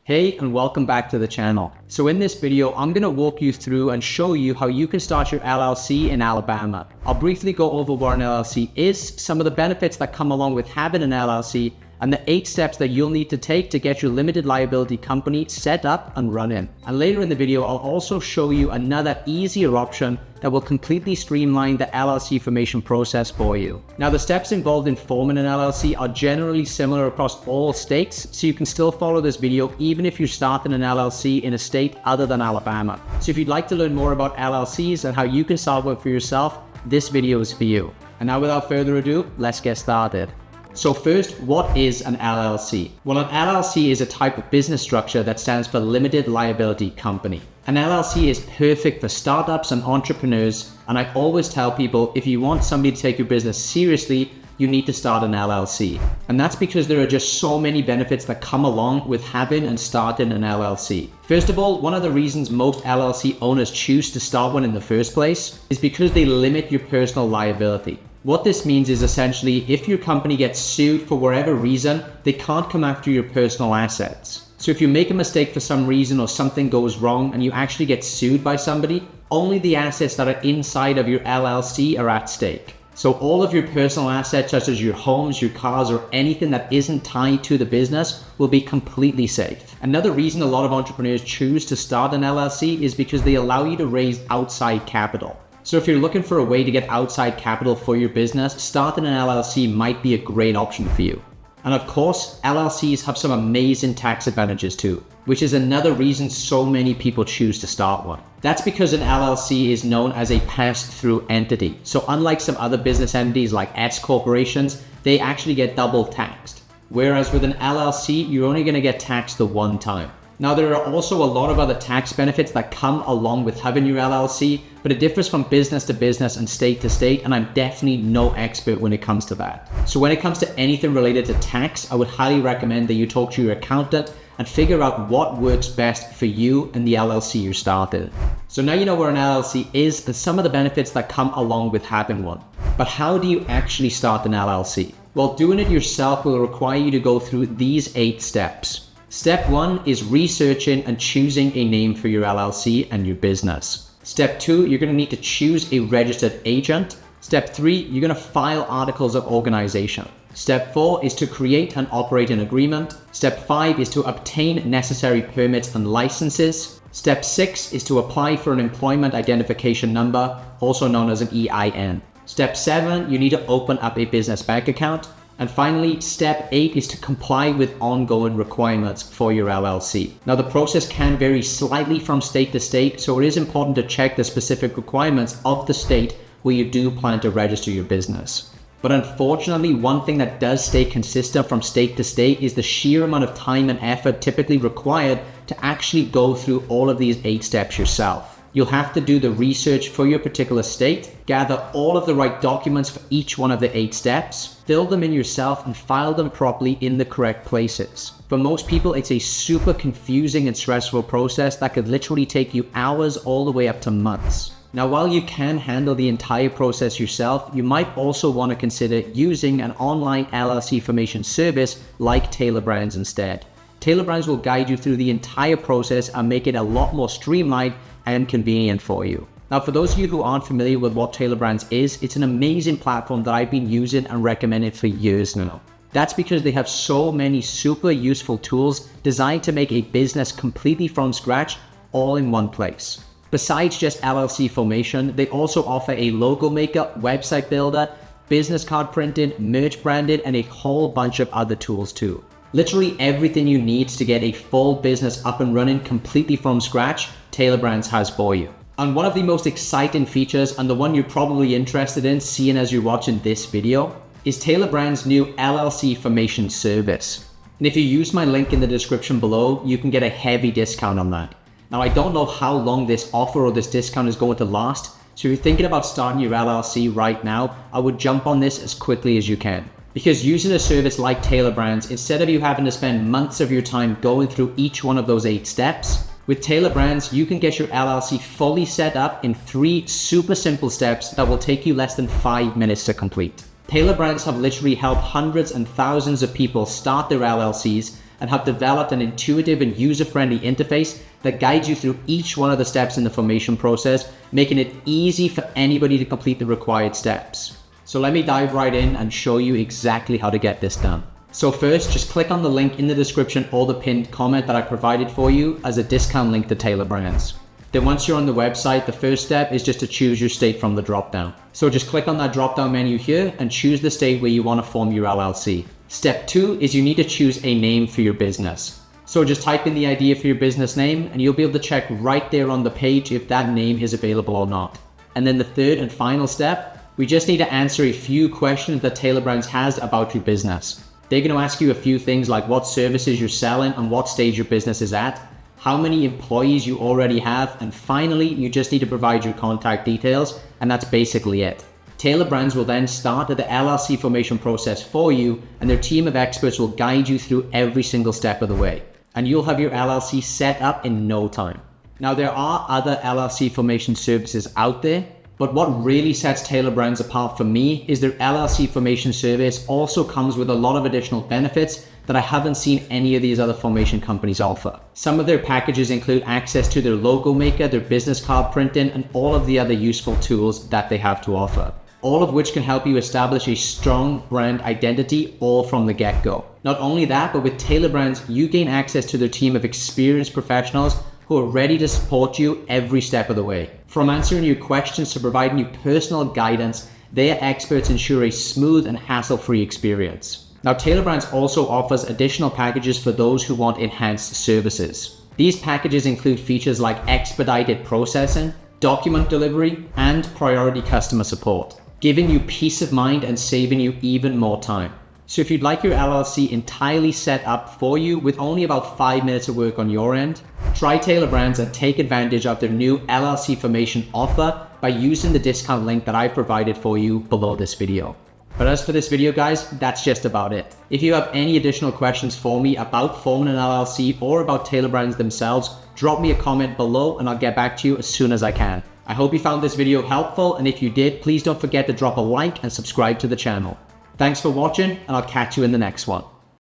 Hey, and welcome back to the channel. So in this video, I'm going to walk you through and show you how you can start your LLC in Alabama. I'll briefly go over what an LLC is, some of the benefits that come along with having an LLC, and the 8 steps that you'll need to take to get your limited liability company set up and running. And later in the video, I'll also show you another easier option that will completely streamline the LLC formation process for you. Now, the steps involved in forming an LLC are generally similar across all states, so you can still follow this video even if you're starting an LLC in a state other than Alabama. So if you'd like to learn more about LLCs and how you can start one for yourself, this video is for you. And now without further ado, let's get started. So first, what is an LLC? Well, an LLC is a type of business structure that stands for limited liability company. An LLC is perfect for startups and entrepreneurs, and I always tell people if you want somebody to take your business seriously, you need to start an LLC. And that's because there are just so many benefits that come along with having and starting an LLC. First of all, one of the reasons most LLC owners choose to start one in the first place is because they limit your personal liability. What this means is essentially if your company gets sued for whatever reason, they can't come after your personal assets. So if you make a mistake for some reason or something goes wrong and you actually get sued by somebody, only the assets that are inside of your LLC are at stake. So all of your personal assets such as your homes, your cars, or anything that isn't tied to the business will be completely safe. Another reason a lot of entrepreneurs choose to start an LLC is because they allow you to raise outside capital. So if you're looking for a way to get outside capital for your business, starting an LLC might be a great option for you. And of course, LLCs have some amazing tax advantages too, which is another reason so many people choose to start one. That's because an LLC is known as a pass-through entity. So unlike some other business entities like S corporations, they actually get double taxed. Whereas with an LLC, you're only going to get taxed the one time. Now, there are also a lot of other tax benefits that come along with having your LLC, but it differs from business to business and state to state, and I'm definitely no expert when it comes to that. So when it comes to anything related to tax, I would highly recommend that you talk to your accountant and figure out what works best for you and the LLC you started. So now you know what an LLC is and some of the benefits that come along with having one. But how do you actually start an LLC? Well, doing it yourself will require you to go through these 8 steps. Step 1 is researching and choosing a name for your LLC and your business. Step 2, you're going to need to choose a registered agent. Step 3, you're going to file articles of organization. Step 4 is to create and operate an agreement. Step 5 is to obtain necessary permits and licenses. Step 6 is to apply for an employment identification number, also known as an EIN. Step 7, you need to open up a business bank account. And finally, step 8 is to comply with ongoing requirements for your LLC. Now, the process can vary slightly from state to state, so it is important to check the specific requirements of the state where you do plan to register your business. But unfortunately, one thing that does stay consistent from state to state is the sheer amount of time and effort typically required to actually go through all of these 8 steps yourself. You'll have to do the research for your particular state, gather all of the right documents for each one of the 8 steps, fill them in yourself, and file them properly in the correct places. For most people, it's a super confusing and stressful process that could literally take you hours all the way up to months. Now, while you can handle the entire process yourself, you might also want to consider using an online LLC formation service like Tailor Brands instead. Tailor Brands will guide you through the entire process and make it a lot more streamlined and convenient for you. Now, for those of you who aren't familiar with what Tailor Brands is, it's an amazing platform that I've been using and recommending for years now. That's because they have so many super useful tools designed to make a business completely from scratch, all in one place. Besides just LLC formation, they also offer a logo maker, website builder, business card printing, merch branding, and a whole bunch of other tools too. Literally everything you need to get a full business up and running completely from scratch, Tailor Brands has for you. And one of the most exciting features, and the one you're probably interested in seeing as you're watching this video, is Tailor Brands' new LLC formation service. And if you use my link in the description below, you can get a heavy discount on that. Now, I don't know how long this offer or this discount is going to last, so if you're thinking about starting your LLC right now, I would jump on this as quickly as you can. Because using a service like Tailor Brands, instead of you having to spend months of your time going through each one of those 8 steps, with Tailor Brands, you can get your LLC fully set up in 3 super simple steps that will take you less than 5 minutes to complete. Tailor Brands have literally helped hundreds and thousands of people start their LLCs, and have developed an intuitive and user-friendly interface that guides you through each one of the steps in the formation process, making it easy for anybody to complete the required steps. So let me dive right in and show you exactly how to get this done. So first, just click on the link in the description or the pinned comment that I provided for you as a discount link to Tailor Brands. Then once you're on the website, the first step is just to choose your state from the drop-down. So just click on that drop-down menu here and choose the state where you want to form your LLC. Step 2 is you need to choose a name for your business. So just type in the idea for your business name and you'll be able to check right there on the page if that name is available or not. And then the third and final step, we just need to answer a few questions that Tailor Brands has about your business. They're going to ask you a few things like what services you're selling and what stage your business is at, how many employees you already have, and finally, you just need to provide your contact details, and that's basically it. Tailor Brands will then start the LLC formation process for you, and their team of experts will guide you through every single step of the way, and you'll have your LLC set up in no time. Now, there are other LLC formation services out there, but what really sets Tailor Brands apart for me is their LLC formation service also comes with a lot of additional benefits that I haven't seen any of these other formation companies offer. Some of their packages include access to their logo maker, their business card printing, and all of the other useful tools that they have to offer. All of which can help you establish a strong brand identity all from the get-go. Not only that, but with Tailor Brands, you gain access to their team of experienced professionals who are ready to support you every step of the way. From answering your questions to providing you personal guidance, their experts ensure a smooth and hassle-free experience. Now, Tailor Brands also offers additional packages for those who want enhanced services. These packages include features like expedited processing, document delivery, and priority customer support, giving you peace of mind and saving you even more time. So if you'd like your LLC entirely set up for you with only about 5 minutes of work on your end, try Tailor Brands and take advantage of their new LLC formation offer by using the discount link that I've provided for you below this video. But as for this video, guys, that's just about it. If you have any additional questions for me about forming an LLC or about Tailor Brands themselves, drop me a comment below and I'll get back to you as soon as I can. I hope you found this video helpful, and if you did, please don't forget to drop a like and subscribe to the channel. Thanks for watching, and I'll catch you in the next one.